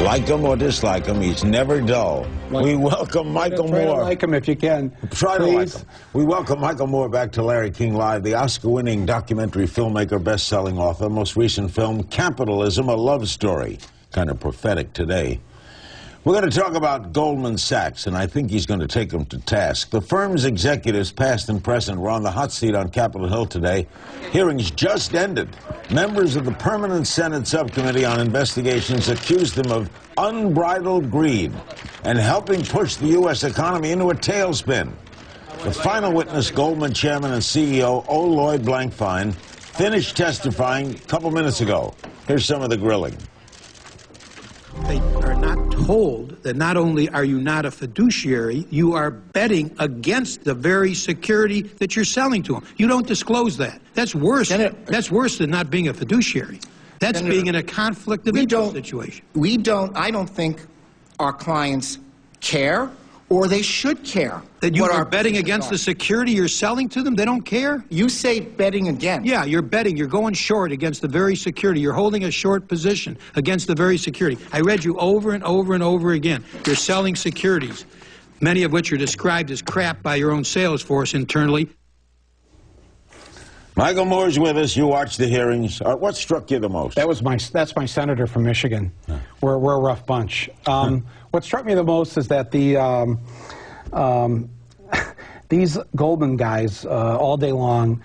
Like him or dislike him, he's never dull. We welcome Michael Moore. Try to like him if you can. Try to like him. We welcome Michael Moore back to Larry King Live, the Oscar-winning documentary filmmaker, best-selling author. Most recent film, Capitalism, a Love Story. Kind of prophetic today. We're going to talk about Goldman Sachs, and I think he's going to take them to task. The firm's executives, past and present, were on the hot seat on Capitol Hill today. Hearings just ended. Members of the Permanent Senate Subcommittee on Investigations accused them of unbridled greed and helping push the U.S. economy into a tailspin. The final witness, Goldman chairman and CEO O. Lloyd Blankfein, finished testifying a couple minutes ago. Here's some of the grilling. They are not told that not only are you not a fiduciary, you are betting against the very security that you're selling to them. You don't disclose that. That's worse. That's worse than not being a fiduciary. That's being in a conflict of interest situation. I don't think our clients care, or they should care. That you are betting against the security you're selling to them? They don't care? You say betting against. Yeah, you're betting. You're going short against the very security. You're holding a short position against the very security. I read you over and over and over again. You're selling securities, many of which are described as crap by your own sales force internally. Michael Moore's with us. You watched the hearings. What struck you the most? That's my senator from Michigan. Yeah. We're a rough bunch. What struck me the most is that these Goldman guys all day long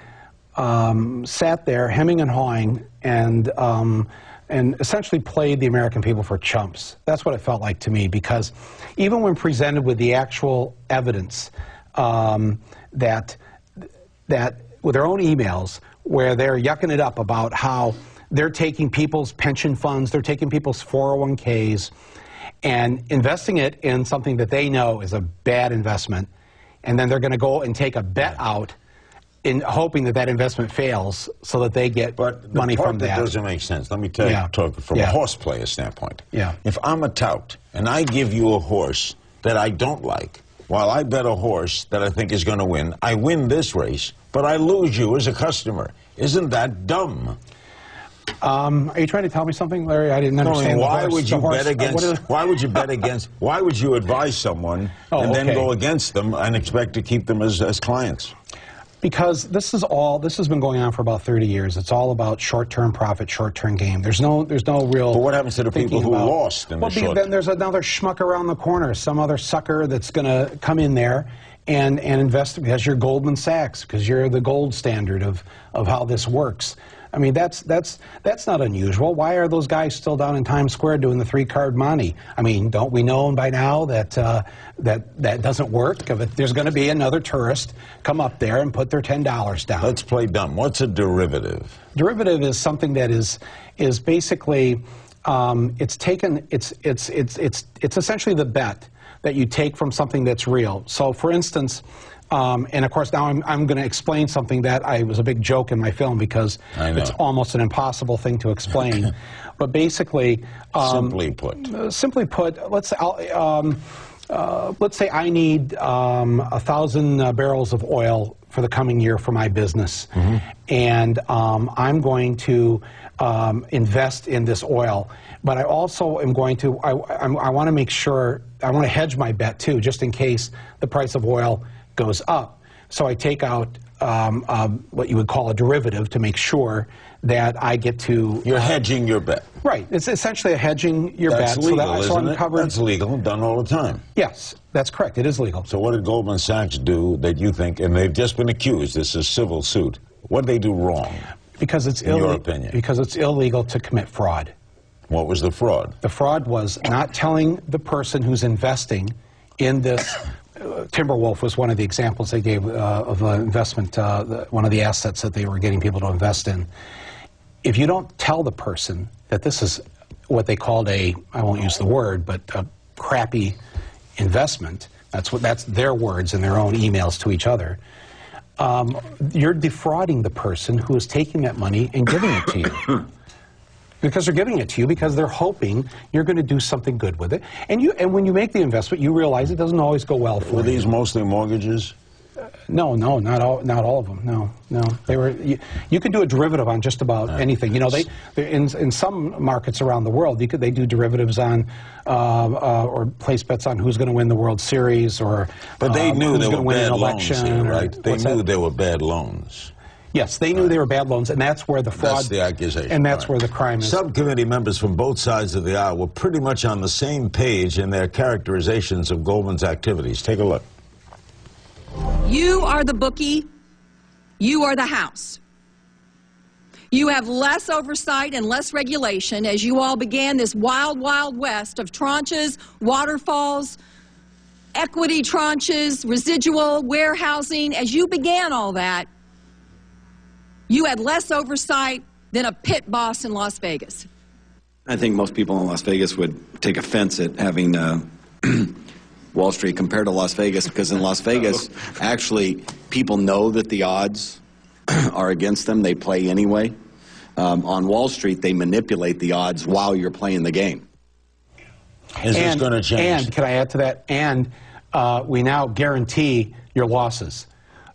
sat there hemming and hawing and essentially played the American people for chumps. That's what it felt like to me, because even when presented with the actual evidence that with their own emails where they're yucking it up about how they're taking people's pension funds, they're taking people's 401ks, and investing it in something that they know is a bad investment, and then they're going to go and take a bet out in hoping that that investment fails so that they get money from that. That doesn't make sense. Let me tell you, talk from a horse player standpoint. Yeah. If I'm a tout and I give you a horse that I don't like, while I bet a horse that I think is going to win, I win this race, but I lose you as a customer. Isn't that dumb? Are you trying to tell me something, Larry? I didn't understand. Why would you bet against? Why would you bet against? Why would you advise someone and then go against them and expect to keep them as clients? Because this has been going on for about 30 years. It's all about short-term profit, short-term gain. There's no real. But what happens to the people who lost in the short? Then there's another schmuck around the corner, some other sucker that's going to come in there and invest because you're Goldman Sachs, because you're the gold standard of how this works. I mean, that's not unusual. Why are those guys still down in Times Square doing the three-card money? I mean, don't we know by now that that doesn't work? There's going to be another tourist come up there and put their $10 down. Let's play dumb. What's a derivative? Derivative is something that is basically it's essentially the bet that you take from something that's real. So, for instance. And of course, now I'm going to explain something that was a big joke in my film because it's almost an impossible thing to explain. But basically, simply put, let's say I need 1,000 barrels of oil for the coming year for my business, and I'm going to invest in this oil. But I also am going to I want to make sure I want to hedge my bet too, just in case the price of oil goes up. So I take out what you would call a derivative to make sure that I get to... You're hedging your bet. Right. It's essentially a hedging your bet. That's legal, isn't it? That's legal and done all the time. Yes, that's correct. It is legal. So what did Goldman Sachs do that you think, and they've just been accused, this is a civil suit, what did they do wrong, because it's in your opinion? Because it's illegal to commit fraud. What was the fraud? The fraud was not telling the person who's investing in this... Timberwolf was one of the examples they gave of investment, one of the assets that they were getting people to invest in. If you don't tell the person that this is what they called I won't use the word, but a crappy investment, that's their words in their own emails to each other, you're defrauding the person who is taking that money and giving it to you. Because they're giving it to you because they're hoping you're going to do something good with it. And when you make the investment, you realize it doesn't always go well for you. Were these mostly mortgages? No, not all of them. No. They were. You could do a derivative on just about anything. You know, in some markets around the world, they do derivatives on or place bets on who's going to win the World Series or. But they knew there were bad loans here, right? They knew there were bad loans. Yes, they knew they were bad loans, and that's where the fraud. That's the accusation. And that's where the crime is. Subcommittee members from both sides of the aisle were pretty much on the same page in their characterizations of Goldman's activities. Take a look. You are the bookie. You are the House. You have less oversight and less regulation as you all began this wild, wild west of tranches, waterfalls, equity tranches, residual, warehousing. As you began all that, you had less oversight than a pit boss in Las Vegas. I think most people in Las Vegas would take offense at having Wall Street compared to Las Vegas, because in Las Vegas, actually, people know that the odds are against them. They play anyway. On Wall Street, they manipulate the odds while you're playing the game. Is this going to change? And can I add to that? And we now guarantee your losses.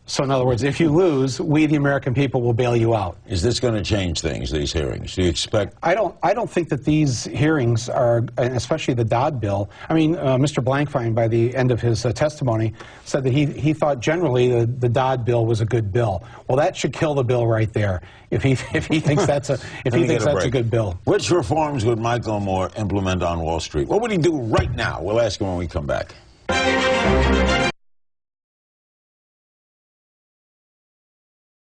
So in other words, if you lose, we, the American people, will bail you out. Is this going to change things, these hearings? Do you expect? I don't think that these hearings are, especially the Dodd bill. I mean, Mr. Blankfein, by the end of his testimony, said that he thought generally the Dodd bill was a good bill. Well, that should kill the bill right there. If he thinks that's a good bill. Which reforms would Michael Moore implement on Wall Street? What would he do right now? We'll ask him when we come back.